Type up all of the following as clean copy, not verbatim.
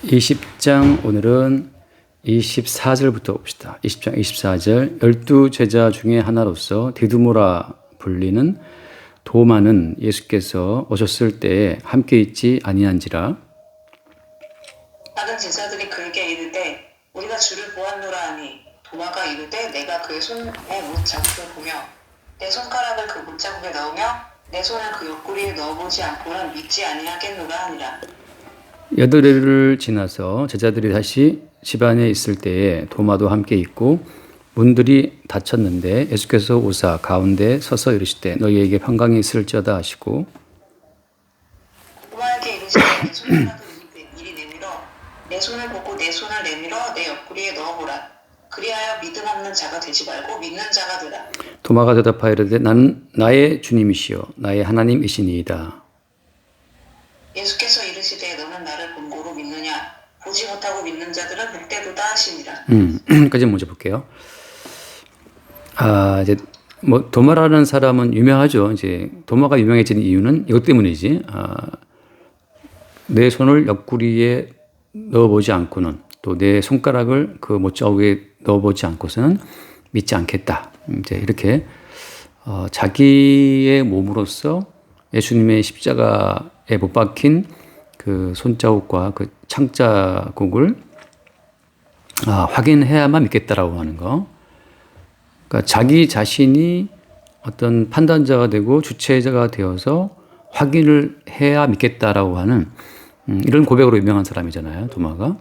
20장 오늘은 24절부터 봅시다. 20장 24절 12제자 중에 하나로서 디두모라 불리는 도마는 예수께서 오셨을 때에 함께 있지 아니한지라. 다른 제자들이 그에게 이르되 우리가 주를 보았노라 하니 도마가 이르되 내가 그의 손에 못자국을 보며 내 손가락을 그 못자국에 넣으며 내 손을 그 옆구리에 넣어보지 않고는 믿지 아니하겠노라 하니라. 8일을 지나서 제자들이 다시 집안에 있을 때에 도마도 함께 있고 문들이 닫혔는데 예수께서 오사 가운데 서서 이르시되 너희에게 평강이 있을지어다 하시고 도마에게 이르시되 내 손가락을 이리 내밀어 내 손을 보고 내 손을 내밀어 내 옆구리에 넣어보라. 그리하여 믿음 없는 자가 되지 말고 믿는 자가 되라. 도마가 대답하여 이르되 나는 나의 주님이시요 나의 하나님이시니이다. 예수께서 이르시되 너는 나를 본고로 믿느냐 보지 못하고 믿는 자들은 복되도다 하시니라. 까지 먼저 볼게요. 이제 뭐 도마라는 사람은 유명하죠. 이제 도마가 유명해진 이유는 이것 때문이지. 내 손을 옆구리에 넣어보지 않고는 또 내 손가락을 그 못자국에 넣어보지 않고서는 믿지 않겠다. 이제 이렇게 자기의 몸으로서 예수님의 십자가에 못 박힌 그 손자국과 그 창자국을 확인해야만 믿겠다라고 하는 거. 그러니까 자기 자신이 어떤 판단자가 되고 주체자가 되어서 확인을 해야 믿겠다라고 하는 이런 고백으로 유명한 사람이잖아요, 도마가.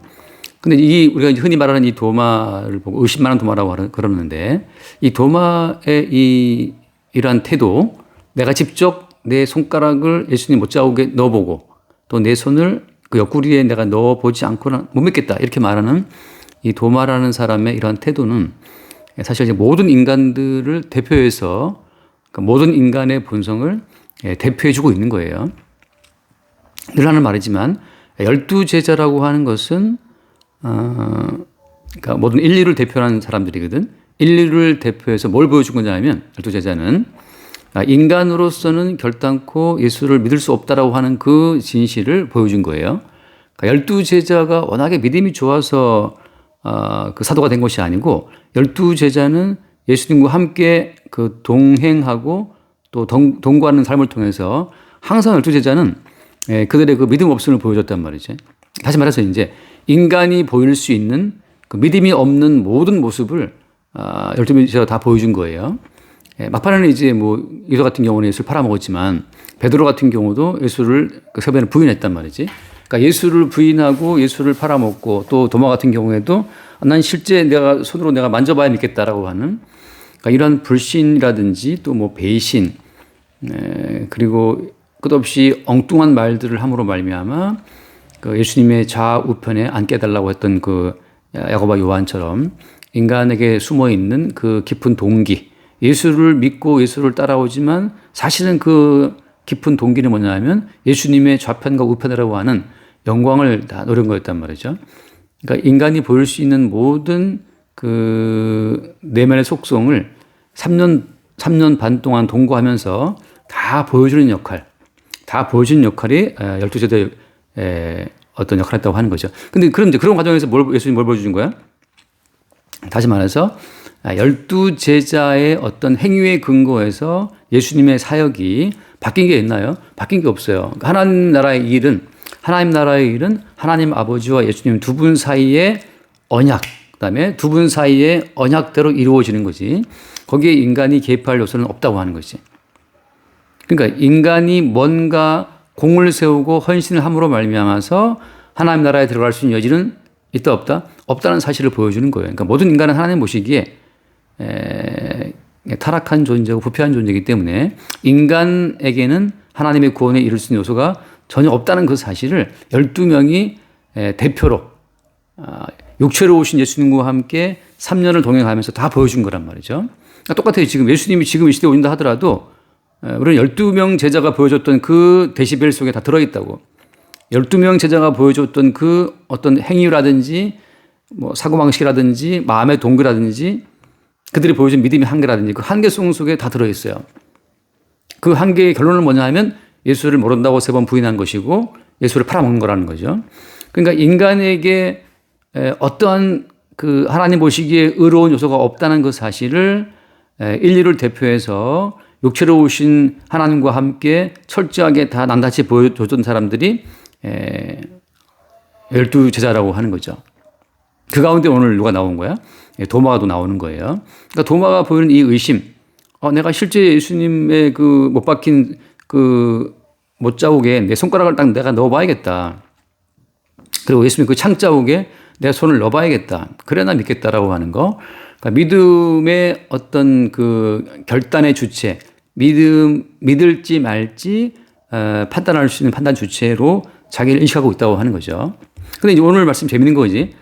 근데 우리가 흔히 말하는 이 도마를 보고 의심많은 도마라고 그러는데 이 도마의 이러한 태도, 내가 직접 내 손가락을 예수님 못자국에 넣어보고 또 내 손을 그 옆구리에 내가 넣어보지 않고는 못 믿겠다 이렇게 말하는 이 도마라는 사람의 이러한 태도는 사실 이제 모든 인간들을 대표해서 그러니까 모든 인간의 본성을 대표해주고 있는 거예요. 늘 하는 말이지만 12제자라고 하는 것은 그러니까 모든 인류를 대표하는 사람들이거든. 인류를 대표해서 뭘 보여준 거냐면 12제자는 인간으로서는 결단코 예수를 믿을 수 없다라고 하는 그 진실을 보여준 거예요. 그러니까 12제자가 워낙에 믿음이 좋아서 그 사도가 된 것이 아니고 12제자는 예수님과 함께 그 동행하고 또 동거하는 삶을 통해서 항상 12제자는 그들의 그 믿음 없음을 보여줬단 말이죠. 다시 말해서 이제 인간이 보일 수 있는 그 믿음이 없는 모든 모습을 12제자가 다 보여준 거예요. 막판에는 이제 뭐 유다 같은 경우는 예수를 팔아먹었지만 베드로 같은 경우도 예수를 그 세번을 부인했단 말이지. 그러니까 예수를 부인하고 예수를 팔아먹고 또 도마 같은 경우에도 난 실제 내가 손으로 내가 만져봐야 믿겠다라고 하는 그러니까 이러한 불신이라든지 또 뭐 배신 그리고 끝없이 엉뚱한 말들을 함으로 말미암아 그 예수님의 좌우편에 앉게 해달라고 했던 그 야고보와 요한처럼 인간에게 숨어 있는 그 깊은 동기, 예수를 믿고 예수를 따라오지만 사실은 그 깊은 동기는 뭐냐면 예수님의 좌편과 우편이라고 하는 영광을 다 노린 거였단 말이죠. 그러니까 인간이 보일 수 있는 모든 그 내면의 속성을 3년 반 동안 동거하면서 다 보여주는 역할, 다 보여주는 역할이 12제자의 어떤 역할을 했다고 하는 거죠. 근데 그런 과정에서 예수님이 뭘 보여주는 거야? 다시 말해서 12제자의 어떤 행위에 근거해서 예수님의 사역이 바뀐 게 있나요? 바뀐 게 없어요. 하나님 나라의 일은 하나님 아버지와 예수님 두 분 사이의 언약, 그다음에 두 분 사이의 언약대로 이루어지는 거지. 거기에 인간이 개입할 요소는 없다고 하는 거지. 그러니까 인간이 뭔가 공을 세우고 헌신을 함으로 말미암아서 하나님 나라에 들어갈 수 있는 여지는 있다 없다? 없다는 사실을 보여주는 거예요. 그러니까 모든 인간은 하나님 보시기에 타락한 존재고 부패한 존재이기 때문에 인간에게는 하나님의 구원에 이룰 수 있는 요소가 전혀 없다는 그 사실을 12명이 대표로 육체로 오신 예수님과 함께 3년을 동행하면서 다 보여준 거란 말이죠. 그러니까 똑같아요. 지금 예수님이 지금 이 시대에 오신다 하더라도 우리는 12명 제자가 보여줬던 그 데시벨 속에 다 들어있다고. 12명 제자가 보여줬던 그 어떤 행위라든지 뭐 사고방식이라든지 마음의 동기라든지 그들이 보여준 믿음의 한계라든지 그 한계성 속에 다 들어있어요. 그 한계의 결론은 뭐냐 하면 예수를 모른다고 3번 부인한 것이고 예수를 팔아먹는 거라는 거죠. 그러니까 인간에게 어떠한 그 하나님 보시기에 의로운 요소가 없다는 그 사실을 인류를 대표해서 육체로 오신 하나님과 함께 철저하게 다 낱낱이 보여줬던 사람들이 12제자라고 하는 거죠. 그 가운데 오늘 누가 나온 거야? 도마가 또 나오는 거예요. 그러니까 도마가 보이는 이 의심, 내가 실제 예수님의 그 못 박힌 그 못자국에 내 손가락을 딱 내가 넣어봐야겠다. 그리고 예수님 그 창자국에 내 손을 넣어봐야겠다. 그래 나 믿겠다라고 하는 거. 그러니까 믿음의 어떤 그 결단의 주체, 믿을지 말지 판단할 수 있는 판단 주체로 자기를 인식하고 있다고 하는 거죠. 근데 이제 오늘 말씀 재밌는 거지.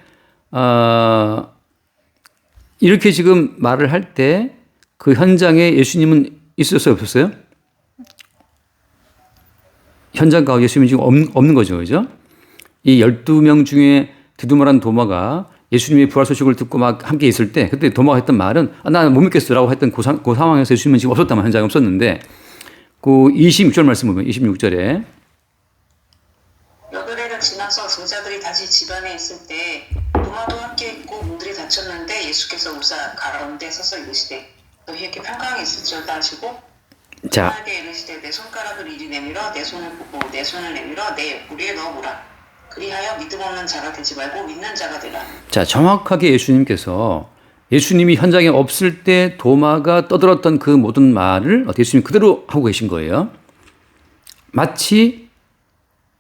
이렇게 지금 말을 할 때 그 현장에 예수님은 있었어요, 없었어요? 현장 가운데 예수님이 지금 없는 거죠, 그죠? 이 12명 중에 디두마라는 도마가 예수님의 부활 소식을 듣고 막 함께 있을 때 그때 도마가 했던 말은 나 못 믿겠어라고 했던 그 상황에서 예수님은 지금 없었다면 현장에 없었는데 그 26절 말씀 보면 26절에 여드레를 지나서 제자들이 다시 집안에 있을 때 도마도 함께 있고 문들이 닫혔는데 예수께서 오사 가운데 서서 이르시되 너희에게 평강이 있을지어다 하시고 도마에게 이르시되 내 손가락을 이리 내밀어 내 손을 보고 내 손을 내밀어 내 옆구리에 넣어보라. 그리하여 믿음 없는 자가 되지 말고 믿는 자가 되라. 자, 정확하게 예수님이 현장에 없을 때 도마가 떠들었던 그 모든 말을 예수님 그대로 하고 계신 거예요. 마치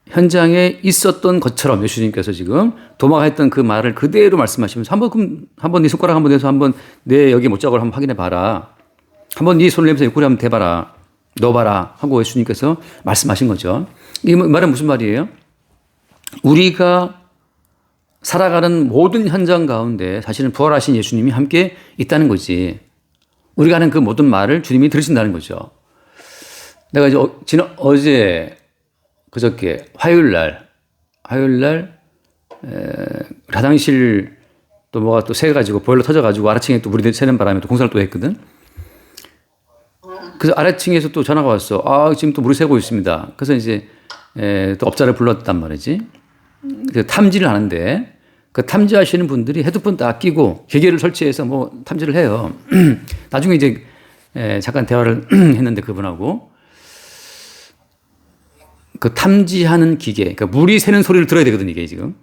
현장에 있었던 것처럼 예수님께서 지금 도마가 했던 그 말을 그대로 말씀하시면서 한번 네 손가락 한번 대서 한번 내 여기 못자국을 한번 확인해 봐라. 한번 네 손을 내면서 옆구리 한번 대봐라. 넣어봐라 하고 예수님께서 말씀하신 거죠. 이 말은 무슨 말이에요? 우리가 살아가는 모든 현장 가운데 사실은 부활하신 예수님이 함께 있다는 거지. 우리가 하는 그 모든 말을 주님이 들으신다는 거죠. 내가 이제 어제 그저께 화요일 날 화장실 또 뭐가 또 새가지고 보일러 터져가지고 아래층에 또 물이 새는 바람에 또 공사를 또 했거든. 그래서 아래층에서 또 전화가 왔어. 지금 또 물이 새고 있습니다. 그래서 이제 또 업자를 불렀단 말이지. 그 탐지를 하는데 그 탐지하시는 분들이 헤드폰 딱 끼고 기계를 설치해서 뭐 탐지를 해요. 나중에 이제 잠깐 대화를 했는데 그분하고 그 탐지하는 기계, 그러니까 물이 새는 소리를 들어야 되거든 이게 지금.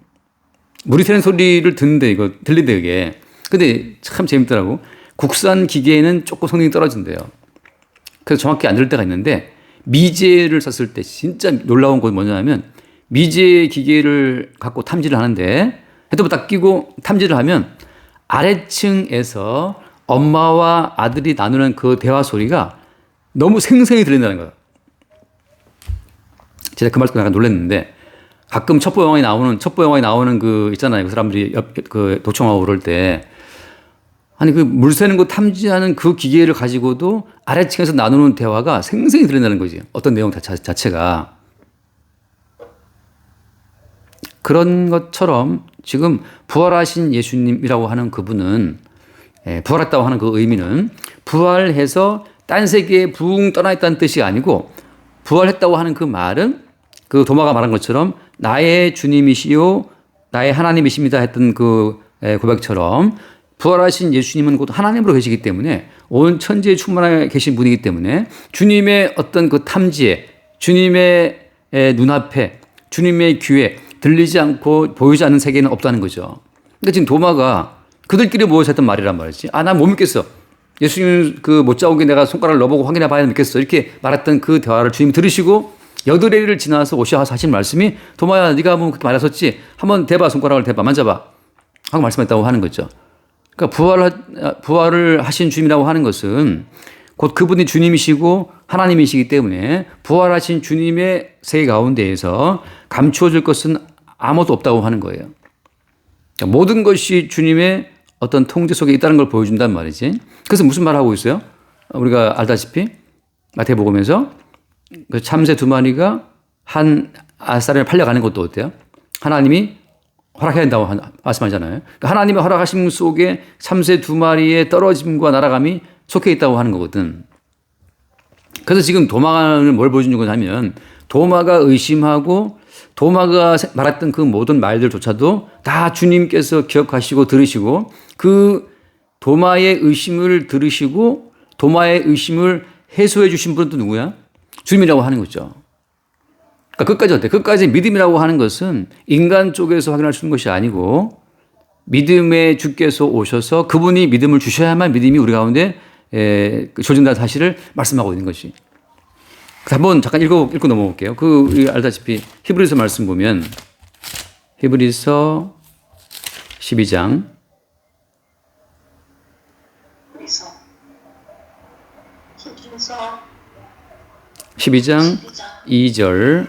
물이 새는 소리를 듣는데 이거 들린대 이게. 근데 참 재밌더라고. 국산 기계에는 조금 성능이 떨어진대요. 그래서 정확히 안 들을 때가 있는데 미제를 썼을 때 진짜 놀라운 건 뭐냐면 미제 기계를 갖고 탐지를 하는데 헤드폰 딱 끼고 탐지를 하면 아래층에서 엄마와 아들이 나누는 그 대화 소리가 너무 생생히 들린다는 거예요. 제가 그 말 듣고 약간 놀랐는데 가끔 첩보 영화에 나오는 그 있잖아요. 그 사람들이 그 도청하고 그럴 때 아니 그 물 새는 거 탐지하는 그 기계를 가지고도 아래층에서 나누는 대화가 생생히 들린다는 거지. 어떤 내용 자체가. 그런 것처럼 지금 부활하신 예수님이라고 하는 그분은 부활했다고 하는 그 의미는 부활해서 딴 세계에 붕 떠나 있다는 뜻이 아니고 부활했다고 하는 그 말은 그 도마가 말한 것처럼 나의 주님이시요 나의 하나님이십니다 했던 그 고백처럼 부활하신 예수님은 곧 하나님으로 계시기 때문에 온 천지에 충만하게 계신 분이기 때문에 주님의 어떤 그 탐지에 주님의 눈앞에 주님의 귀에 들리지 않고 보이지 않는 세계는 없다는 거죠. 그러니까 지금 도마가 그들끼리 모여서 했던 말이란 말이지. 난 못 믿겠어. 예수님 그 못자국에 내가 손가락을 넣어보고 확인해 봐야 믿겠어. 이렇게 말했던 그 대화를 주님이 들으시고 여드레를 지나서 오셔서 하신 말씀이 도마야 네가 뭐 그렇게 말했었지. 한번 대봐 손가락을 대봐 만져봐 하고 말씀했다고 하는 거죠. 그러니까 부활을 하신 주님이라고 하는 것은 곧 그분이 주님이시고 하나님이시기 때문에 부활하신 주님의 세계 가운데에서 감추어질 것은 아무것도 없다고 하는 거예요. 그러니까 모든 것이 주님의 어떤 통제 속에 있다는 걸 보여준단 말이지. 그래서 무슨 말 하고 있어요? 우리가 알다시피 마태복음에서 그 참새 두 마리가 한 아사람에 팔려가는 것도 어때요? 하나님이 허락해야 된다고 말씀하잖아요. 그러니까 하나님의 허락하심 속에 참새 두 마리의 떨어짐과 날아감이 속해 있다고 하는 거거든. 그래서 지금 도마를 뭘 보여주는 거냐면 도마가 의심하고 도마가 말했던 그 모든 말들조차도 다 주님께서 기억하시고 들으시고 그 도마의 의심을 들으시고 도마의 의심을 해소해 주신 분은 또 누구야? 주님이라고 하는 거죠. 그러니까 끝까지 어때? 끝까지 믿음이라고 하는 것은 인간 쪽에서 확인할 수 있는 것이 아니고 믿음의 주께서 오셔서 그분이 믿음을 주셔야만 믿음이 우리 가운데 조진다는 사실을 말씀하고 있는 것이. 한번 잠깐 읽고 넘어볼게요. 우리 알다시피 히브리서 말씀 보면 히브리서 12장 12장 2절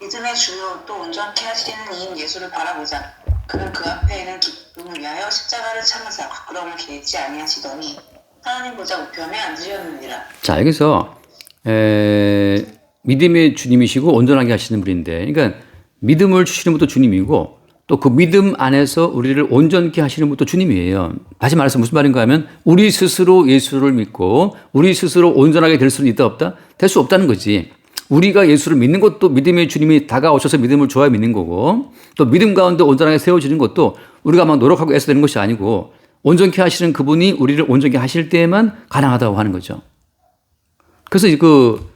믿음의 주요 또 온전케 하시는 이인 예수를 바라보자. 그는 그 앞에 있는 기쁨을 위하여 십자가를 참으사 부끄러움을 개의치 아니하시더니 하나님 보좌 우편에 앉으셨느니라. 자, 여기서 믿음의 주님이시고 온전하게 하시는 분인데, 그러니까 믿음을 주시는 분도 주님이고 또 그 믿음 안에서 우리를 온전케 하시는 분도 주님이에요. 다시 말해서 무슨 말인가 하면 우리 스스로 예수를 믿고 우리 스스로 온전하게 될 수는 있다 없다? 될 수 없다는 거지. 우리가 예수를 믿는 것도 믿음의 주님이 다가오셔서 믿음을 줘야 믿는 거고 또 믿음 가운데 온전하게 세워지는 것도 우리가 막 노력하고 애써 되는 것이 아니고 온전케 하시는 그분이 우리를 온전케 하실 때에만 가능하다고 하는 거죠. 그래서 그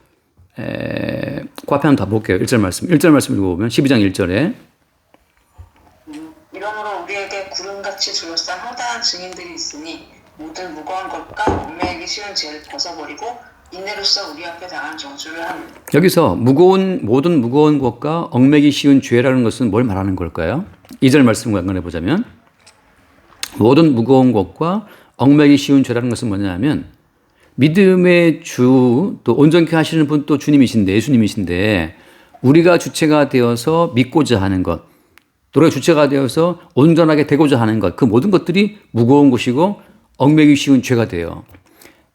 앞에 한번 더 볼게요. 1절 말씀 읽어보면 12장 1절에 이러므로 우리에게 구름같이 둘러싼 허다한 증인들이 있으니 모든 무거운 것과 얽매이기 쉬운 죄를 벗어버리고 인내로서 우리 앞에 당한 정죄를 하는. 여기서 모든 무거운 것과 얽매이기 쉬운 죄라는 것은 뭘 말하는 걸까요? 2절 말씀과 연관해 보자면 모든 무거운 것과 얽매이기 쉬운 죄라는 것은 뭐냐면 믿음의 주 또 온전케 하시는 분 또 주님이신데 예수님이신데 우리가 주체가 되어서 믿고자 하는 것 우리가 주체가 되어서 온전하게 되고자 하는 것 그 모든 것들이 무거운 것이고 얽매이기 쉬운 죄가 돼요.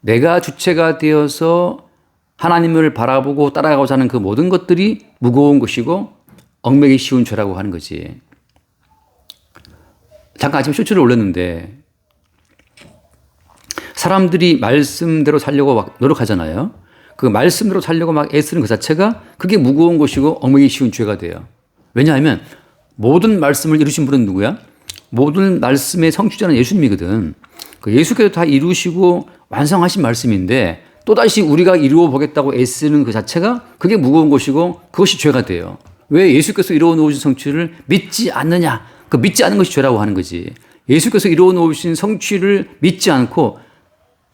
내가 주체가 되어서 하나님을 바라보고 따라가고자 하는 그 모든 것들이 무거운 것이고 얽매이기 쉬운 죄라고 하는 거지. 잠깐 아침에 쇼츠를 올렸는데 사람들이 말씀대로 살려고 막 노력하잖아요. 그 말씀대로 살려고 막 애쓰는 그 자체가 그게 무거운 것이고 얽매이기 쉬운 죄가 돼요. 왜냐하면 모든 말씀을 이루신 분은 누구야? 모든 말씀의 성취자는 예수님이거든. 그 예수께서 다 이루시고 완성하신 말씀인데 또다시 우리가 이루어 보겠다고 애쓰는 그 자체가 그게 무거운 것이고 그것이 죄가 돼요. 왜 예수께서 이루어 놓으신 성취를 믿지 않느냐? 그 믿지 않는 것이 죄라고 하는 거지. 예수께서 이루어 놓으신 성취를 믿지 않고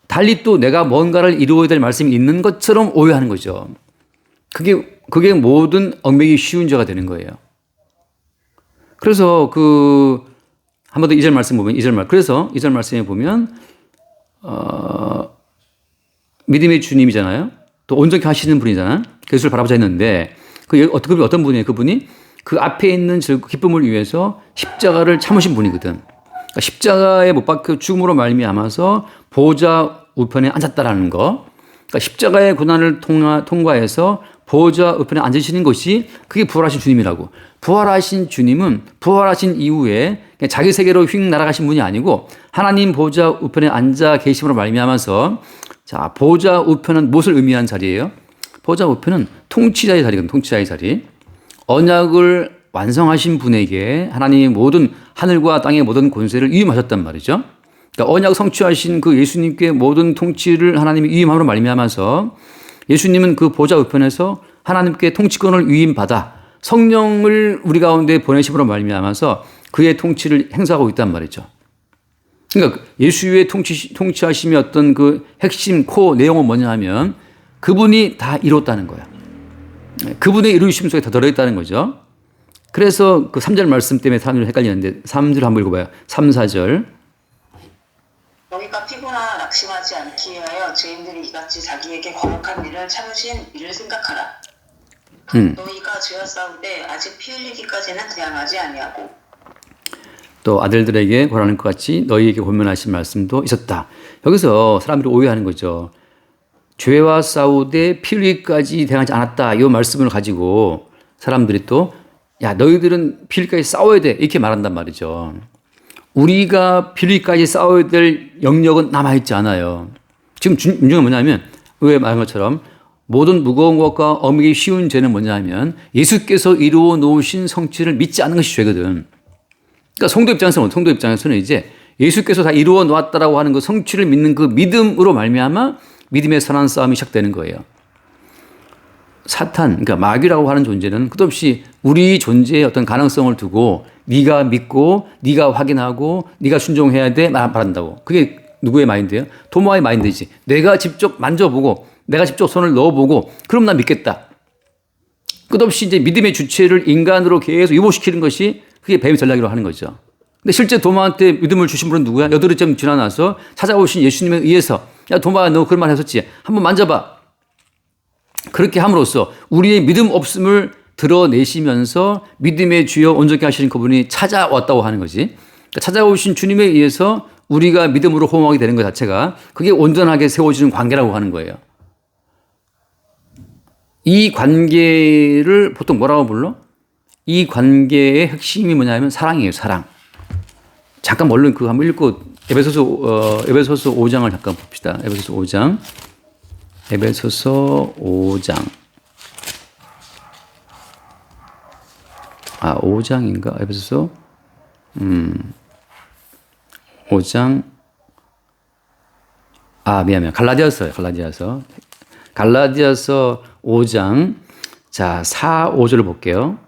달리 또 내가 뭔가를 이루어야 될 말씀이 있는 것처럼 오해하는 거죠. 그게 모든 얽매이기 쉬운 죄가 되는 거예요. 그래서 한 번 더 2절 말씀 보면 그래서 2절 말씀에 보면 믿음의 주님이잖아요. 또 온전케 하시는 분이잖아요. 예수를 바라보자 했는데 어떤 분이에요? 그분이 그 앞에 있는 기쁨을 위해서 십자가를 참으신 분이거든. 그러니까 십자가에 못 박혀 죽음으로 말미암아서 보좌 우편에 앉았다라는 거. 그러니까 십자가의 고난을 통과해서 보좌 우편에 앉으시는 것이 그게 부활하신 주님이라고. 부활하신 주님은 부활하신 이후에 자기 세계로 휙 날아가신 분이 아니고 하나님 보좌 우편에 앉아 계심으로 말미암아서 자 보좌 우편은 무엇을 의미한 자리예요? 보좌 우편은 통치자의 자리거든요. 통치자의 자리. 언약을 완성하신 분에게 하나님이 모든 하늘과 땅의 모든 권세를 위임하셨단 말이죠. 그러니까 언약 성취하신 그 예수님께 모든 통치를 하나님이 위임함으로 말미암아서 예수님은 그 보좌 우편에서 하나님께 통치권을 위임받아 성령을 우리 가운데 보내심으로 말미암아서 그의 통치를 행사하고 있단 말이죠. 그러니까 예수의 통치하심의 어떤 그 핵심 코어 내용은 뭐냐 하면 그분이 다 이뤘다는 거야. 그분의 이루심 속에 다 들어있다는 거죠. 그래서 그 3절 말씀 때문에 사람들이 헷갈리는데 3절 한번 읽어봐요. 3, 4절. 너희가 피곤하나 낙심하지 않기 위하여 죄인들이 이같이 자기에게 거룩한 일을 참으신 이를 생각하라. 너희가 죄와 싸우되 아직 피 흘리기까지는 그냥 하지 아니하고 또 아들들에게 고라는 것 같이 너희에게 권면하신 말씀도 있었다. 여기서 사람들이 오해하는 거죠. 죄와 싸우되 피 흘리기까지 대하지 않았다. 이 말씀을 가지고 사람들이 또 야 너희들은 피 흘리기까지 싸워야 돼. 이렇게 말한단 말이죠. 우리가 피 흘리기까지 싸워야 될 영역은 남아있지 않아요. 지금 문제가 뭐냐면 왜 말한 것처럼 모든 무거운 것과 어미기 쉬운 죄는 뭐냐 하면 예수께서 이루어 놓으신 성취를 믿지 않는 것이 죄거든. 그러니까 성도 입장에서는 이제 예수께서 다 이루어 놓았다라고 하는 그 성취를 믿는 그 믿음으로 말미암아 믿음의 선한 싸움이 시작되는 거예요. 사탄, 그러니까 마귀라고 하는 존재는 끝없이 우리 존재의 어떤 가능성을 두고 네가 믿고 네가 확인하고 네가 순종해야 돼 말한다고. 그게 누구의 마인드예요? 도마의 마인드지. 내가 직접 만져보고 내가 직접 손을 넣어보고 그럼 나 믿겠다. 끝없이 이제 믿음의 주체를 인간으로 계속 유보시키는 것이 그게 뱀의 전략이라고 하는 거죠. 근데 실제 도마한테 믿음을 주신 분은 누구야? 여드름쯤 지나나서 찾아오신 예수님에 의해서 야 도마야 너 그런 말 했었지? 한번 만져봐. 그렇게 함으로써 우리의 믿음 없음을 드러내시면서 믿음의 주여 온전케 하시는 그분이 찾아왔다고 하는 거지. 그러니까 찾아오신 주님에 의해서 우리가 믿음으로 호응하게 되는 것 자체가 그게 온전하게 세워지는 관계라고 하는 거예요. 이 관계를 보통 뭐라고 불러? 이 관계의 핵심이 뭐냐면 사랑이에요. 사랑. 잠깐 얼른 그거 한번 읽고 에베소서 5장을 잠깐 봅시다. 에베소서 5장. 에베소서 5장. 5장인가? 에베소서 5장. 미안해요. 갈라디아서 5장. 자, 4, 5절을 볼게요.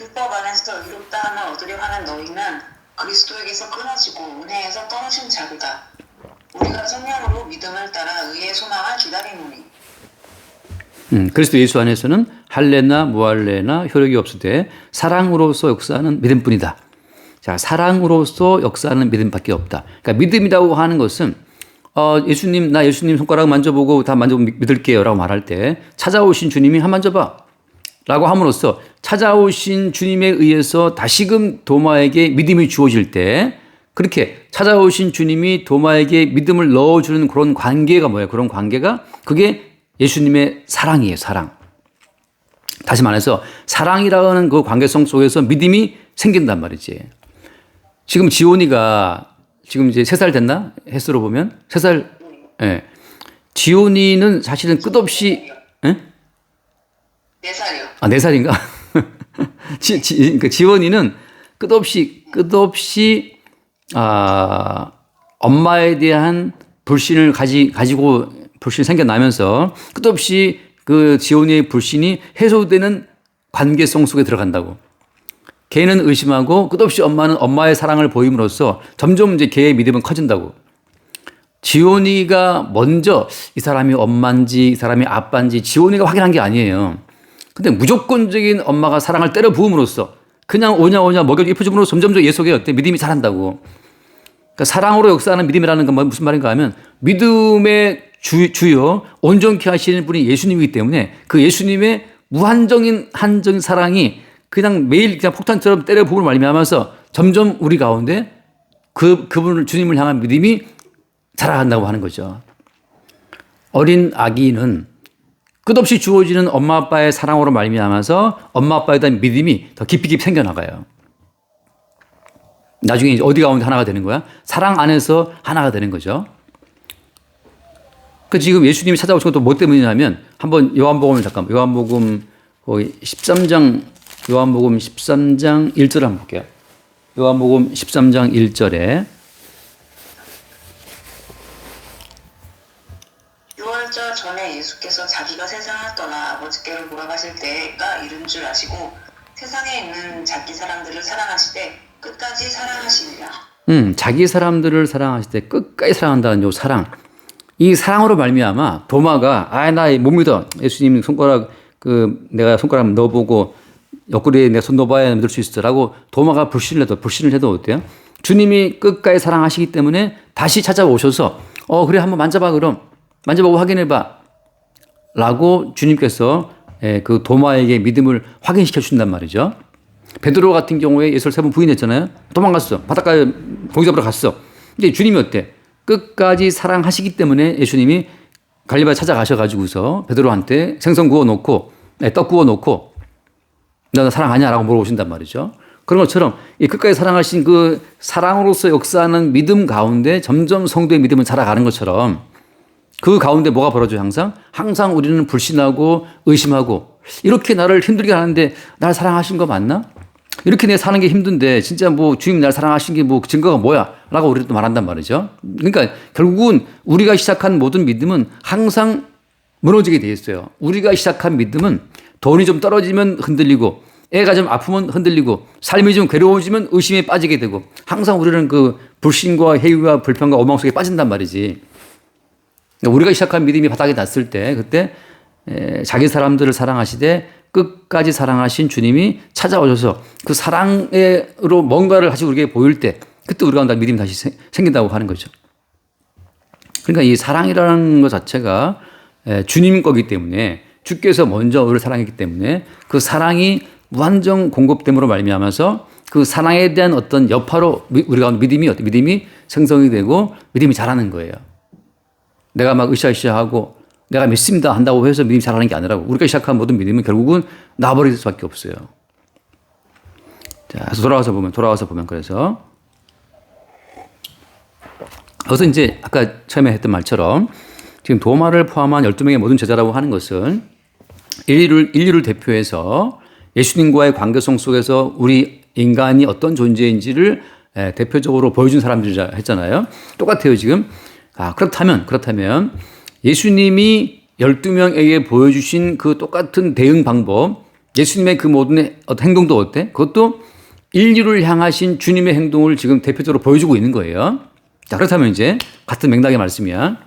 율법 안에서 의롭다 하나 얻으려 하는 너희는 그리스도에게서 끊어지고 은혜에서 떨어진 자들이다. 우리가 성령으로 믿음을 따라 의의 소망을 기다리노니. 그리스도 예수 안에서는 할례나 무할례나 효력이 없으되 사랑으로서 역사하는 믿음뿐이다. 자, 사랑으로서 역사하는 믿음밖에 없다. 그러니까 믿음이라고 하는 것은 나 예수님 손가락 만져보고 다 만져보고 믿을게요 라고 말할 때 찾아오신 주님이 한 만져봐 라고 함으로써 찾아오신 주님에 의해서 다시금 도마에게 믿음이 주어질 때 그렇게 찾아오신 주님이 도마에게 믿음을 넣어주는 그런 관계가 뭐예요? 그런 관계가 그게 예수님의 사랑이에요. 사랑. 다시 말해서 사랑이라는 그 관계성 속에서 믿음이 생긴단 말이지. 지금 지온이가 지금 이제 3살 됐나? 횟수로 보면 3살. 예. 지온이는 사실은 끝없이 4살이요. 4살인가? 그러니까 지원이는 끝없이 엄마에 대한 불신을 가지고 불신이 생겨나면서 끝없이 그 지온이의 불신이 해소되는 관계성 속에 들어간다고. 걔는 의심하고 끝없이 엄마는 엄마의 사랑을 보임으로써 점점 이제 걔의 믿음은 커진다고. 지온이가 먼저 이 사람이 엄마인지 이 사람이 아빠인지 지온이가 확인한 게 아니에요. 근데 무조건적인 엄마가 사랑을 때려 부음으로써 그냥 오냐 먹여 입혀줌으로 점점 예 속에 어때 믿음이 자란다고. 그러니까 사랑으로 역사하는 믿음이라는 건 무슨 말인가 하면 믿음의 주요 온전케 하시는 분이 예수님이기 때문에 그 예수님의 무한정인 한정인 사랑이 그냥 매일 그냥 폭탄처럼 때려 부음을 말미암아서 점점 우리 가운데 그분을 주님을 향한 믿음이 자라간다고 하는 거죠. 어린 아기는 끝없이 주어지는 엄마 아빠의 사랑으로 말미암아서 엄마 아빠에 대한 믿음이 더 깊이 생겨나가요. 나중에 이제 어디 가운데 하나가 되는 거야? 사랑 안에서 하나가 되는 거죠. 그 지금 예수님이 찾아오신 것도 뭐 때문이냐면 한번 요한복음 13장 1절 한번 볼게요. 요한복음 13장 1절에 유월절 전에 예수께서 자기가 세상을 떠나 아버지께로 돌아가실 때가 이른 줄 아시고 세상에 있는 자기 사람들을 사랑하시되 끝까지 사랑하시니라. 자기 사람들을 사랑하실 때 끝까지 사랑한다는 요 사랑. 이 사랑으로 말미암아 도마가 나 못 믿어. 예수님 손가락 내가 손가락 넣어보고 옆구리에 내 손 넣어봐야 믿을 수 있어라고 도마가 불신을 해도 어때요? 주님이 끝까지 사랑하시기 때문에 다시 찾아오셔서 그래 한번 만져봐 그럼 만져보고 확인해봐 라고 주님께서 그 도마에게 믿음을 확인시켜 준단 말이죠. 베드로 같은 경우에 예수를 3번 부인했잖아요. 도망갔어. 바닷가에 고기 잡으러 갔어. 근데 주님이 어때? 끝까지 사랑하시기 때문에 예수님이 갈릴리에 찾아가셔가지고서 베드로한테 생선 구워놓고 떡 구워놓고 너 사랑하냐라고 물어보신단 말이죠. 그런 것처럼 이 끝까지 사랑하신 그 사랑으로서 역사하는 믿음 가운데 점점 성도의 믿음은 자라가는 것처럼 그 가운데 뭐가 벌어져요? 항상 우리는 불신하고 의심하고 이렇게 나를 힘들게 하는데 날 사랑하신 거 맞나? 이렇게 내 사는 게 힘든데 진짜 뭐 주님 날 사랑하신 게 뭐 증거가 뭐야? 라고 우리도 또 말한단 말이죠. 그러니까 결국은 우리가 시작한 모든 믿음은 항상 무너지게 돼 있어요. 우리가 시작한 믿음은 돈이 좀 떨어지면 흔들리고 애가 좀 아프면 흔들리고 삶이 좀 괴로워지면 의심에 빠지게 되고 항상 우리는 그 불신과 회의와 불평과 오망 속에 빠진단 말이지. 우리가 시작한 믿음이 바닥에 났을 때 그때 자기 사람들을 사랑하시되 끝까지 사랑하신 주님이 찾아오셔서 그 사랑으로 뭔가를 하시고 우리에게 보일 때 그때 우리 가운데 믿음이 다시 생긴다고 하는 거죠. 그러니까 이 사랑이라는 것 자체가 주님 거기 때문에 주께서 먼저 우리를 사랑했기 때문에 그 사랑이 무한정 공급됨으로 말미암아서 그 사랑에 대한 어떤 여파로 우리 가운데 믿음이 생성이 되고 믿음이 자라는 거예요. 내가 막 으쌰으쌰하고 내가 믿습니다 한다고 해서 믿음이 자라는 게 아니라고 우리가 시작한 모든 믿음은 결국은 나버릴 수밖에 없어요. 자, 돌아와서 보면 그래서 여기서 이제 아까 처음에 했던 말처럼 지금 도마를 포함한 12명의 모든 제자라고 하는 것은 인류를 대표해서 예수님과의 관계성 속에서 우리 인간이 어떤 존재인지를 대표적으로 보여준 사람들이라 했잖아요. 똑같아요, 지금. 그렇다면 예수님이 12명에게 보여주신 그 똑같은 대응 방법, 예수님의 그 모든 어떤 행동도 어때? 그것도 인류를 향하신 주님의 행동을 지금 대표적으로 보여주고 있는 거예요. 자, 그렇다면 이제 같은 맥락의 말씀이야.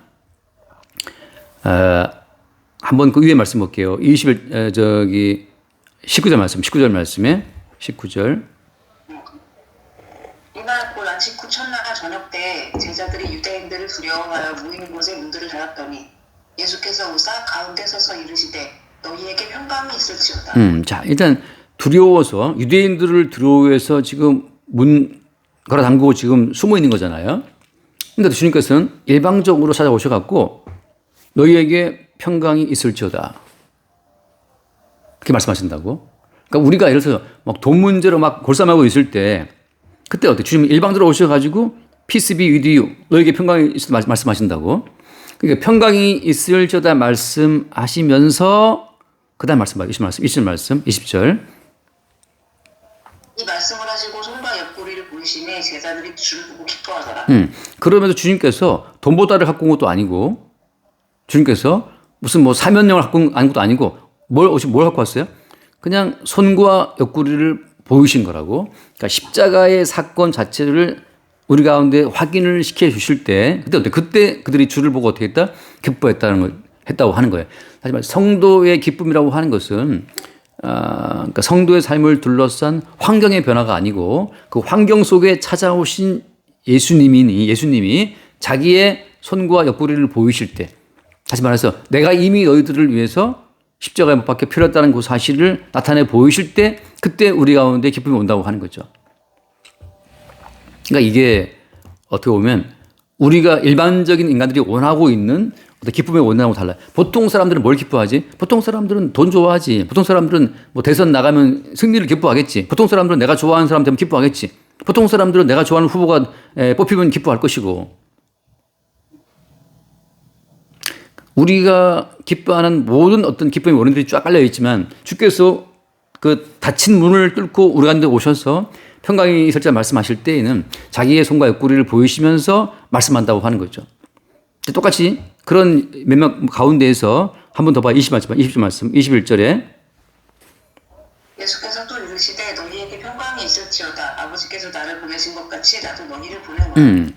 한번 그 위에 말씀 볼게요. 19절 말씀에 19절. 이날 곧 안식 후 첫날 저녁 때 제자들이 유대인들을 두려워하여 모이는 곳에 문들을 닫았더니 예수께서 오사 가운데 서서 이르시되 너희에게 평강이 있을지어다. 자, 일단 두려워서 유대인들을 두려워해서 지금 문 걸어 잠그고 지금 숨어 있는 거잖아요. 근데 주님께서는 일방적으로 찾아오셔갖고 너희에게 평강이 있을지어다. 그렇게 말씀하신다고. 그러니까 우리가 예를 들어서 막 돈 문제로 막 골쌈하고 있을 때 그때 어때? 주님이 일방적으로 오셔가지고 Peace be with you. 너에게 평강이 있을 때 말씀하신다고. 그러니까 평강이 있을지어다 말씀하시면서 그 다음 말씀 봐요. 20절. 이 말씀을 하시고 손과 옆구리를 보이시니 제자들이 주를 보고 기뻐하더라. 그러면서 주님께서 돈보다를 갖고 온 것도 아니고 주님께서 무슨 뭐 사면령을 갖고 온 것도 아니고 뭘 갖고 왔어요? 그냥 손과 옆구리를 보이신 거라고. 그러니까 십자가의 사건 자체를 우리 가운데 확인을 시켜 주실 때 그때 그들이 주를 보고 어떻게 했다? 했다고 하는 거예요. 하지만 성도의 기쁨이라고 하는 것은 그러니까 성도의 삶을 둘러싼 환경의 변화가 아니고 그 환경 속에 찾아오신 예수님이 자기의 손과 옆구리를 보이실 때, 다시 말해서 내가 이미 너희들을 위해서 십자가에 못 박혀 필요했다는 그 사실을 나타내 보이실 때 그때 우리 가운데 기쁨이 온다고 하는 거죠. 그러니까 이게 어떻게 보면 우리가 일반적인 인간들이 원하고 있는 어떤 기쁨의 원하고 달라요. 보통 사람들은 뭘 기뻐하지? 보통 사람들은 돈 좋아하지. 보통 사람들은 뭐 대선 나가면 승리를 기뻐하겠지. 보통 사람들은 내가 좋아하는 사람 되면 기뻐하겠지. 보통 사람들은 내가 좋아하는 후보가 뽑히면 기뻐할 것이고. 우리가 기뻐하는 모든 어떤 기쁨의 원인들이 쫙 깔려 있지만 주께서 그 닫힌 문을 뚫고 우리 가운데 오셔서 평강이 있을지 말씀하실 때에는 자기의 손과 옆구리를 보이시면서 말씀한다고 하는 거죠. 똑같이 그런 몇몇 가운데에서 한 번 더 봐. 21절에 예수께서 또 이르시되 너희에게 평강이 있을지어다. 아버지께서 나를 보내신 것 같이 나도 너희를 보내노라.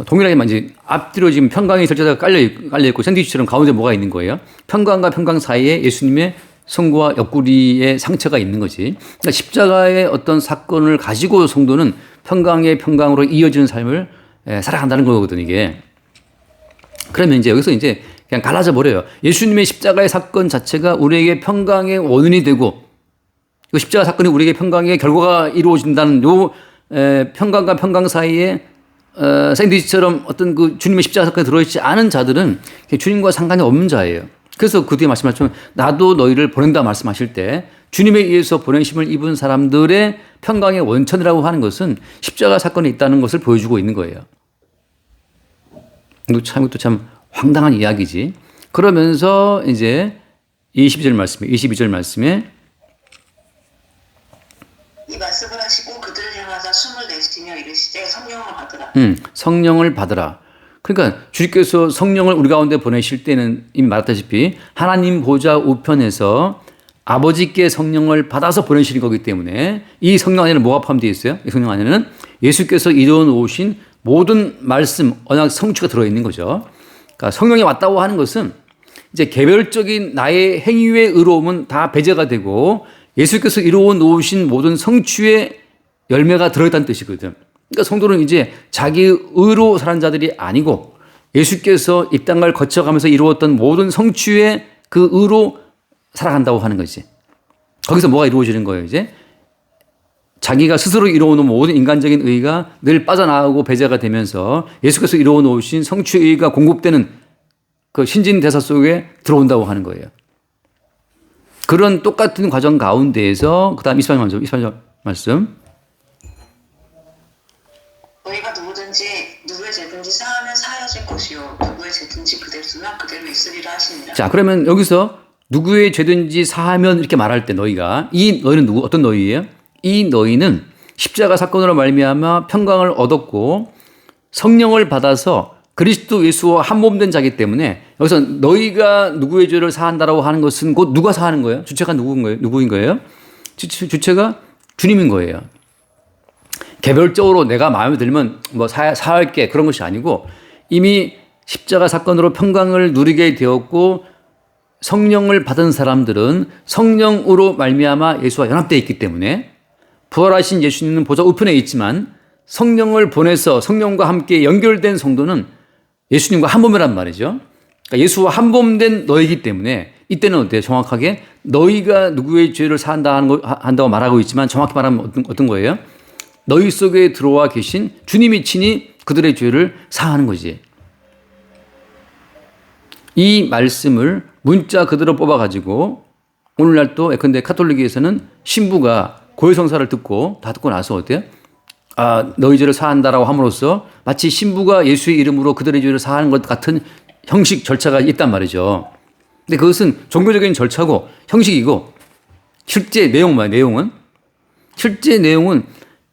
동일하게 이제 앞뒤로 지금 평강이 있을지어다가 깔려 있고 샌드위치처럼 가운데 뭐가 있는 거예요? 평강과 평강 사이에 예수님의 손과 옆구리에 상처가 있는 거지. 그러니까 십자가의 어떤 사건을 가지고 성도는 평강의 평강으로 이어지는 삶을 살아간다는 거거든, 이게. 그러면 이제 여기서 이제 그냥 갈라져 버려요. 예수님의 십자가의 사건 자체가 우리에게 평강의 원인이 되고, 이 십자가 사건이 우리에게 평강의 결과가 이루어진다는 요 평강과 평강 사이에 샌드위치처럼 어떤 그 주님의 십자가 사건에 들어있지 않은 자들은 주님과 상관이 없는 자예요. 그래서 그 뒤에 말씀하시면 나도 너희를 보낸다 말씀하실 때 주님에 의해서 보내심을 입은 사람들의 평강의 원천이라고 하는 것은 십자가 사건에 있다는 것을 보여주고 있는 거예요. 이것도 참 황당한 이야기지. 그러면서 이제 22절 말씀에 이 말씀을 하시고 그들을 향하사 숨을 내쉬며 이르시되 성령을 받으라. 성령을 받으라. 그러니까 주님께서 성령을 우리 가운데 보내실 때는 이미 말했다시피 하나님 보좌 우편에서 아버지께 성령을 받아서 보내시는 거기 때문에 이 성령 안에는 뭐가 포함되어 있어요? 이 성령 안에는 예수께서 이루어 놓으신 모든 말씀, 언약 성취가 들어있는 거죠. 그러니까 성령이 왔다고 하는 것은 이제 개별적인 나의 행위의 의로움은 다 배제가 되고 예수께서 이루어 놓으신 모든 성취의 열매가 들어있다는 뜻이거든. 그러니까 성도는 이제 자기 의로 사는 자들이 아니고 예수께서 이 땅을 거쳐가면서 이루었던 모든 성취의 그 의로 살아간다고 하는 거지. 거기서 뭐가 이루어지는 거예요, 이제? 자기가 스스로 이루어놓은 모든 인간적인 의가 늘 빠져나가고 배제가 되면서 예수께서 이루어놓으신 성취의 의가 공급되는 그 신진대사 속에 들어온다고 하는 거예요. 그런 똑같은 과정 가운데에서 그 다음 28절 말씀. 너희가 누구의 죄든지 사하면 사하여질 것이요 누구의 죄든지 그대로 쓰면 그대로 있으리라 하시니라. 자, 그러면 여기서 누구의 죄든지 사하면 이렇게 말할 때 너희가 이 너희는 누구 어떤 너희예요? 이 너희는 십자가 사건으로 말미암아 평강을 얻었고 성령을 받아서 그리스도 예수와 한 몸 된 자기 때문에 여기서 너희가 누구의 죄를 사한다라고 하는 것은 곧 누가 사하는 거예요? 주체가 누구인 거예요? 주체가 주님인 거예요. 개별적으로 내가 마음에 들면 뭐 사할게 그런 것이 아니고 이미 십자가 사건으로 평강을 누리게 되었고 성령을 받은 사람들은 성령으로 말미암아 예수와 연합되어 있기 때문에 부활하신 예수님은 보좌 우편에 있지만 성령을 보내서 성령과 함께 연결된 성도는 예수님과 한 몸이란 말이죠. 그러니까 예수와 한 몸 된 너희이기 때문에 이때는 어때요? 정확하게 너희가 누구의 죄를 한다고 말하고 있지만 정확히 말하면 어떤 거예요? 너희 속에 들어와 계신 주님이 친히 그들의 죄를 사하는 거지. 이 말씀을 문자 그대로 뽑아가지고 오늘날 또 예컨대 카톨릭에서는 신부가 고해성사를 듣고 다 듣고 나서 어때요? 아, 너희 죄를 사한다라고 함으로써 마치 신부가 예수의 이름으로 그들의 죄를 사하는 것 같은 형식 절차가 있단 말이죠. 근데 그것은 종교적인 절차고 형식이고 실제 내용은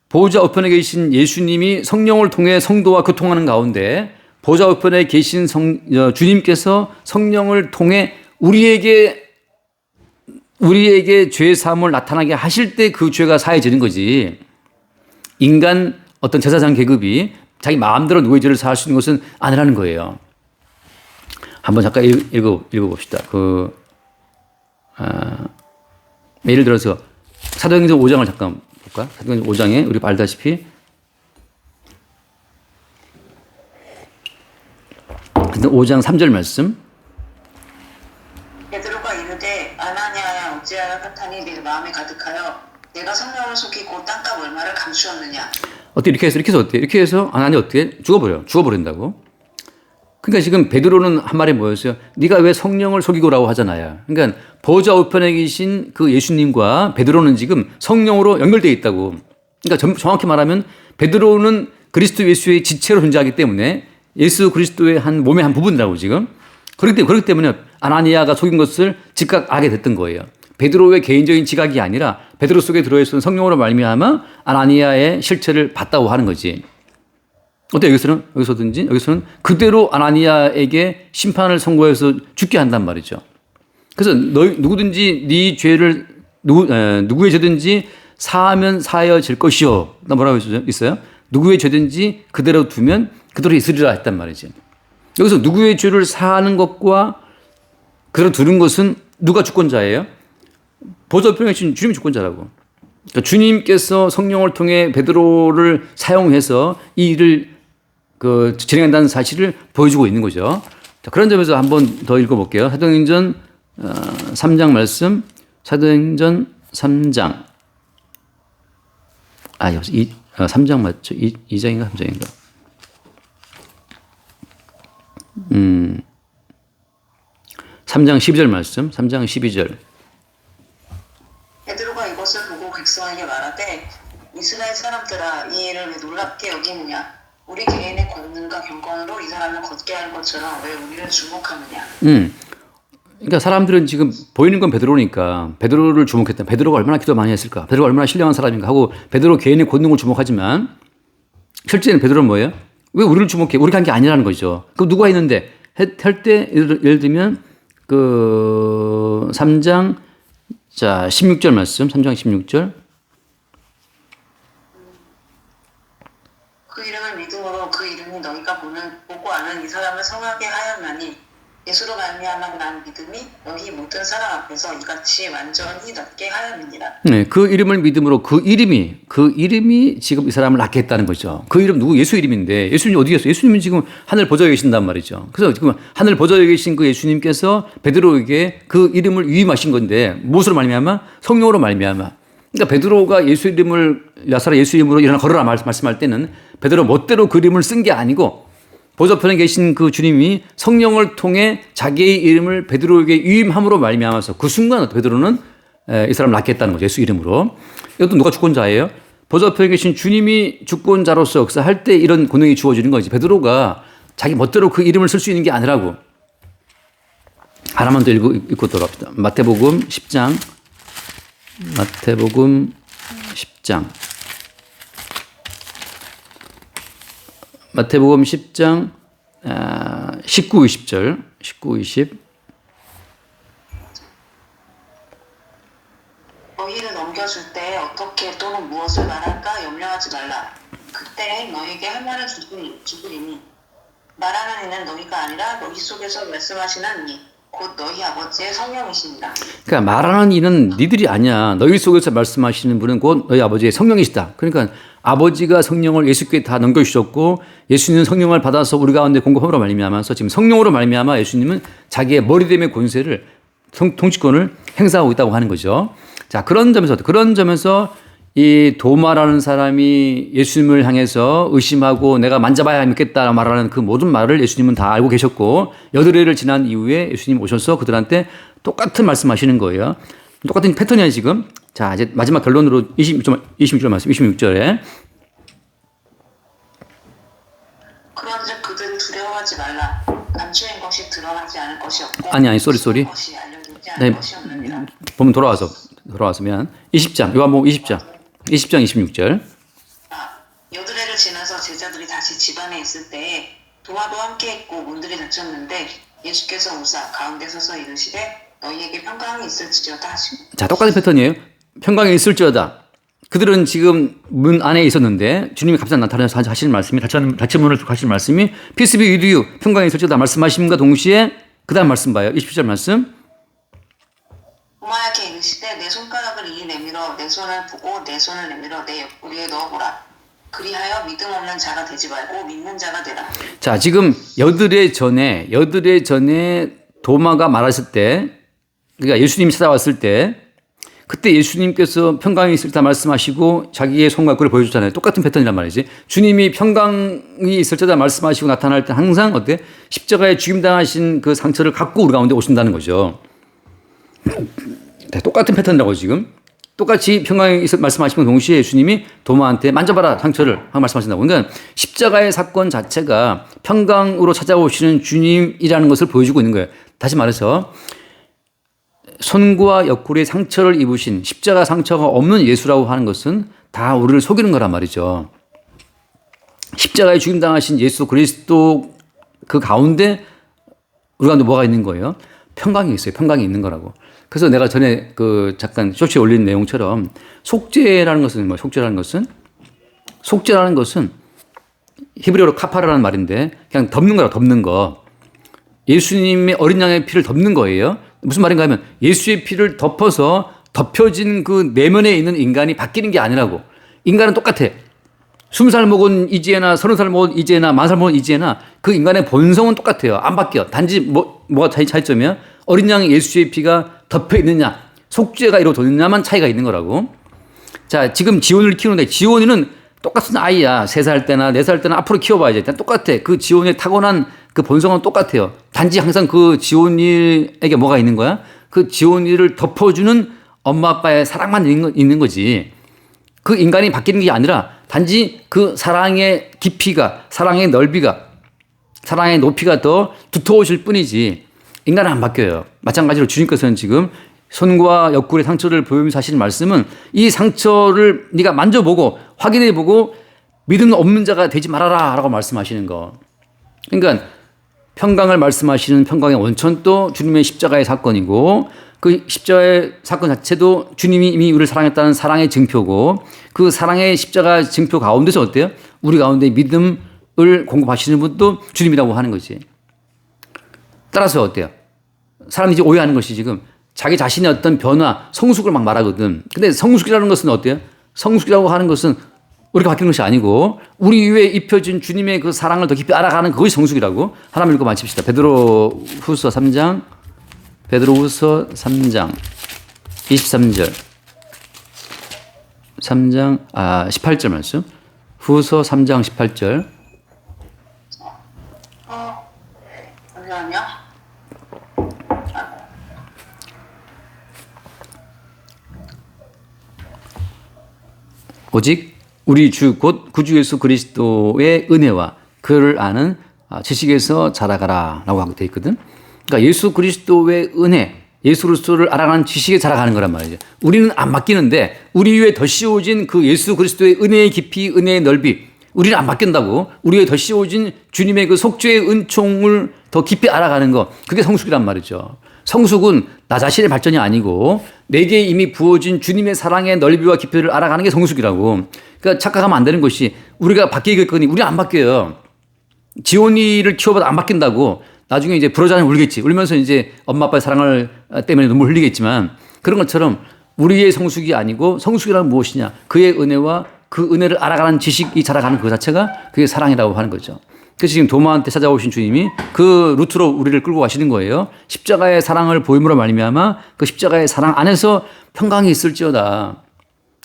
보좌 우편에 계신 예수님이 성령을 통해 성도와 교통하는 가운데 보좌 우편에 계신 주님께서 성령을 통해 우리에게 죄 사함을 나타나게 하실 때 그 죄가 사해지는 거지. 인간 어떤 제사장 계급이 자기 마음대로 누구의 죄를 사할 수 있는 것은 아니라는 거예요. 한번 잠깐 읽어봅시다. 예를 들어서 사도행전 5장을 잠깐 볼까? 사도행전 5장에 우리 알다시피 5장 3절 말씀. 베드로가 이르되 아나니아야 어찌하여 사탄이 네 마음에 가득하여 내가 성령을 속이고 땅값 얼마를 감추었느냐. 어때 이렇게 해서 어때? 이렇게 해서 아나니 어떻게 죽어버린다고? 그러니까 지금 베드로는 한 말이 뭐였어요? 네가 왜 성령을 속이고라고 하잖아요. 그러니까 보좌 우편에 계신 그 예수님과 베드로는 지금 성령으로 연결되어 있다고. 그러니까 정확히 말하면 베드로는 그리스도 예수의 지체로 존재하기 때문에 예수 그리스도의 한 몸의 한 부분이라고 지금. 그렇기 때문에 아나니아가 속인 것을 직각하게 됐던 거예요. 베드로의 개인적인 지각이 아니라 베드로 속에 들어있는 성령으로 말미암아 아나니아의 실체를 봤다고 하는 거지. 어때 여기서는 그대로 아나니아에게 심판을 선고해서 죽게 한단 말이죠. 그래서 누구든지 네 죄를 누구의 죄든지 사하면 사하여질 것이요. 나 뭐라고 있어요? 누구의 죄든지 그대로 두면 그대로 있으리라 했단 말이지. 여기서 누구의 죄를 사하는 것과 그대로 두는 것은 누가 주권자예요? 보좌 우편에 계신 주님이 주권자라고. 그러니까 주님께서 성령을 통해 베드로를 사용해서 이 일을 진행한다는 사실을 보여주고 있는 거죠. 자, 그런 점에서 한번 더 읽어볼게요. 사도행전 3장 말씀. 사도행전 3장. 3장 맞죠? 2장인가 3장인가? 3장 12절 말씀. 3장 12절. 베드로가 이것을 보고 백성에게 말하되 이스라엘 사람들아 이 일을 왜 놀랍게 여기느냐. 우리 개인의 권능과 경건으로 이 사람을 걷게 하는 것처럼 왜 우리를 주목하느냐. 그러니까 사람들은 지금 보이는 건 베드로니까 베드로를 주목했다. 베드로가 얼마나 기도 많이 했을까? 베드로가 얼마나 신령한 사람인가 하고 베드로 개인의 권능을 주목하지만 실제는 베드로는 뭐예요? 왜 우리를 주목해? 우리가 한 게 아니라는 거죠. 그럼 누가 했는데? 할 때 예를 들면 그 3장 자 16절 말씀 3장 16절 그 이름을 믿음으로 그 이름이 너희가 보고 아는 이 사람을 성하게 하였나니 예수로 말미암아 난 믿음이 너희 모든 사람 앞에서 이같이 완전히 낫게 하였느니라. 네, 그 이름을 믿음으로 그 이름이 지금 이 사람을 낫게 했다는 거죠. 그 이름 누구? 예수 이름인데 예수님 어디 계세요? 예수님은 지금 하늘 보좌에 계신단 말이죠. 그래서 지금 하늘 보좌에 계신 그 예수님께서 베드로에게 그 이름을 위임하신 건데 무엇으로 말미암아? 성령으로 말미암아. 그러니까 베드로가 예수 이름을 나사렛 예수 이름으로 일어나 걸어라 말씀할 때는 베드로 멋대로 그 이름을 쓴 게 아니고 보좌편에 계신 그 주님이 성령을 통해 자기의 이름을 베드로에게 위임함으로 말미암아서 그 순간 베드로는 이 사람을 낫게 했다는 거죠. 예수 이름으로. 이것도 누가 주권자예요? 보좌편에 계신 주님이 주권자로서 역사할 때 이런 권능이 주어지는 거지. 베드로가 자기 멋대로 그 이름을 쓸 수 있는 게 아니라고. 하나만 더 읽고 돌아갑시다. 마태복음 10장. 마태복음 10장. 마태복음 10장 19, 20절 19, 20 너희를 넘겨줄 때 어떻게 또는 무엇을 말할까 염려하지 말라. 그때 너희에게 할 말을 주시리니 말하는 이는 너희가 아니라 너희 속에서 말씀하시는 이 곧 너희 아버지의 성령이십니다. 그러니까 말하는 이는 니들이 아니야. 너희 속에서 말씀하시는 분은 곧 너희 아버지의 성령이시다. 그러니까 아버지가 성령을 예수께 다 넘겨주셨고 예수님은 성령을 받아서 우리 가운데 공급함으로 말미암아서 지금 성령으로 말미암아 예수님은 자기의 머리됨의 권세를 통치권을 행사하고 있다고 하는 거죠. 자, 그런 점에서 이 도마라는 사람이 예수님을 향해서 의심하고 내가 만져봐야 믿겠다 말하는 그 모든 말을 예수님은 다 알고 계셨고 여드레를 지난 이후에 예수님 오셔서 그들한테 똑같은 말씀하시는 거예요. 똑같은 패턴이야 지금. 자, 이제 마지막 결론으로 26절 말씀 26절에 그런즉 그들을 두려워하지 말라. 감추인 것이 드러나지 않을 것이 없고 아니 쏘리 것이 알려지지 않을 것이 없느니라. 보면 돌아와서면 20장 요한복음 20장 26절 여드레를 지나서 제자들이 다시 집안에 있을 때에 도마도 함께 있고 문들이 닫혔는데 예수께서 오사 가운데 서서 이르시되 너희에게 평강이 있을지어다 하시고. 자, 똑같은 패턴이에요. 평강이 있을지어다. 그들은 지금 문 안에 있었는데 주님이 갑자기 나타나서 하시는 말씀이 닫힌 문을 하시는 말씀이 Peace be with you. 평강이 있을지어다 말씀하심과 동시에 그 다음 말씀 봐요. 27절 말씀. 도마에게 이르시되 내 손가락을 이리 내밀어 내 손을 보고 내 손을 내밀어 내 옆구리에 넣어보라. 그리하여 믿음 없는 자가 되지 말고 믿는 자가 되라. 자, 지금 여드레 전에 도마가 말했을 때, 그러니까 예수님이 찾아왔을 때, 그때 예수님께서 평강이 있을 때 말씀하시고 자기의 손과 그를 보여줬잖아요. 똑같은 패턴이란 말이지. 주님이 평강이 있을 때다 말씀하시고 나타날 때 항상 어때? 십자가에 죽임당하신 그 상처를 갖고 우리 가운데 오신다는 거죠. 똑같은 패턴이라고 지금. 똑같이 평강이 말씀하시면 동시에 예수님이 도마한테 만져봐라 상처를 하고 말씀하신다고. 그러니까 십자가의 사건 자체가 평강으로 찾아오시는 주님이라는 것을 보여주고 있는 거예요. 다시 말해서 손과 옆구리에 상처를 입으신 십자가 상처가 없는 예수라고 하는 것은 다 우리를 속이는 거란 말이죠. 십자가에 죽임당하신 예수 그리스도 그 가운데 우리 가운데 뭐가 있는 거예요? 평강이 있어요. 평강이 있는 거라고. 그래서 내가 전에 그 잠깐 쇼츠에 올린 내용처럼 속죄라는 것은 뭐 속죄라는 것은 히브리어로 카파라라는 말인데 그냥 덮는 거라 덮는 거. 예수님의 어린 양의 피를 덮는 거예요. 무슨 말인가 하면 예수의 피를 덮어서 덮여진 그 내면에 있는 인간이 바뀌는 게 아니라고. 인간은 똑같아. 20살 먹은 이지혜나 30살 먹은 이지혜나 10살 먹은 이지혜나 그 인간의 본성은 똑같아요. 안 바뀌어. 단지 뭐가 차이점이야? 어린 양 예수의 피가 덮여 있느냐, 속죄가 이루어졌느냐만 차이가 있는 거라고. 자, 지금 지원이를 키우는데 지원이는 똑같은 아이야. 3살 때나 4살 때나 앞으로 키워봐야지. 똑같아. 그 지원이의 타고난 그 본성은 똑같아요. 단지 항상 그 지원이에게 뭐가 있는 거야? 그 지원이를 덮어주는 엄마 아빠의 사랑만 있는 거지. 그 인간이 바뀌는 게 아니라 단지 그 사랑의 깊이가, 사랑의 넓이가, 사랑의 높이가 더 두터워질 뿐이지 인간은 안 바뀌어요. 마찬가지로 주님께서는 지금 손과 옆구리 상처를 보이면서 하시는 말씀은 이 상처를 네가 만져보고 확인해보고 믿음 없는 자가 되지 말아라 라고 말씀하시는 거. 그러니까 평강을 말씀하시는 평강의 원천도 주님의 십자가의 사건이고 그 십자가의 사건 자체도 주님이 이미 우리를 사랑했다는 사랑의 증표고 그 사랑의 십자가 증표 가운데서 어때요? 우리 가운데 믿음을 공급하시는 분도 주님이라고 하는 거지. 따라서 어때요? 사람들이 오해하는 것이 지금 자기 자신의 어떤 변화, 성숙을 막 말하거든. 근데 성숙이라는 것은 어때요? 성숙이라고 하는 것은 우리가 바뀌는 것이 아니고 우리 위에 입혀진 주님의 그 사랑을 더 깊이 알아가는 그것이 성숙이라고. 하나만 읽고 마칩시다. 베드로후서 3장 23절 18절 말씀. 후서 3장 18절. 잠시만요. 오직 우리 주 곧 구주 예수 그리스도의 은혜와 그를 아는 지식에서 자라가라 라고 하고 되어 있거든. 그러니까 예수 그리스도의 은혜, 예수 그리스도를 알아가는 지식에 자라가는 거란 말이죠. 우리는 안 바뀌는데 우리 위에 더 씌워진 그 예수 그리스도의 은혜의 깊이, 은혜의 넓이, 우리는 안 바뀐다고. 우리 위에 더 씌워진 주님의 그 속죄의 은총을 더 깊이 알아가는 거, 그게 성숙이란 말이죠. 성숙은 나 자신의 발전이 아니고 내게 이미 부어진 주님의 사랑의 넓이와 깊이를 알아가는 게 성숙이라고. 그러니까 착각하면 안 되는 것이 우리가 바뀌겠거니 우리는 안 바뀌어요. 지온이를 키워봐도 안 바뀐다고. 나중에 이제 불어자는 울겠지. 울면서 이제 엄마 아빠의 사랑을 때문에 눈물 흘리겠지만 그런 것처럼 우리의 성숙이 아니고 성숙이란 무엇이냐. 그의 은혜와 그 은혜를 알아가는 지식이 자라가는 그 자체가 그게 사랑이라고 하는 거죠. 그래서 지금 도마한테 찾아오신 주님이 그 루트로 우리를 끌고 가시는 거예요. 십자가의 사랑을 보임으로 말미암아 그 십자가의 사랑 안에서 평강이 있을지어다.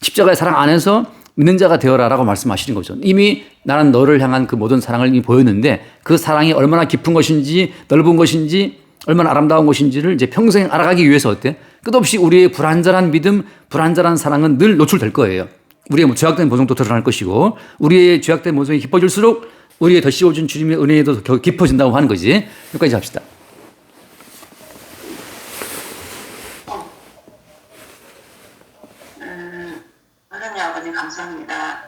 십자가의 사랑 안에서 믿는 자가 되어라라고 말씀하시는 거죠. 이미 나는 너를 향한 그 모든 사랑을 이미 보였는데 그 사랑이 얼마나 깊은 것인지 넓은 것인지 얼마나 아름다운 것인지를 이제 평생 알아가기 위해서 어때? 끝없이 우리의 불완전한 믿음, 불완전한 사랑은 늘 노출될 거예요. 우리의 죄악된 모성도 드러날 것이고 우리의 죄악된 모성이 깊어질수록 우리의 더 씌워준 주님의 은혜에도 더 깊어진다고 하는 거지. 여기까지 합시다. 하나님 아버지 감사합니다.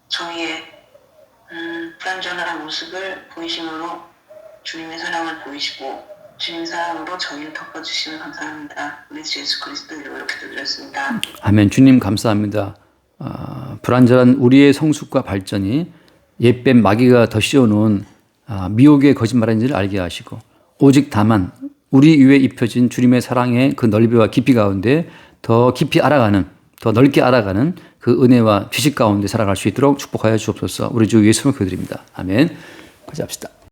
저희의 불완전한 모습을 보이심으로 주님의 사랑을 보이시고 주님의 사랑으로 저희를 덮어주시면 감사합니다. 우리 주 예수 그리스도 이름으로 이렇게 드렸습니다. 아멘. 주님 감사합니다. 불완전한 우리의 성숙과 발전이 옛뱀 마귀가 더 씌워놓은 미혹의 거짓말인지를 알게 하시고 오직 다만 우리 위에 입혀진 주님의 사랑의 그 넓이와 깊이 가운데 더 깊이 알아가는, 더 넓게 알아가는 그 은혜와 지식 가운데 살아갈 수 있도록 축복하여 주옵소서. 우리 주 예수님을 기도드립니다. 아멘. 같이 합시다.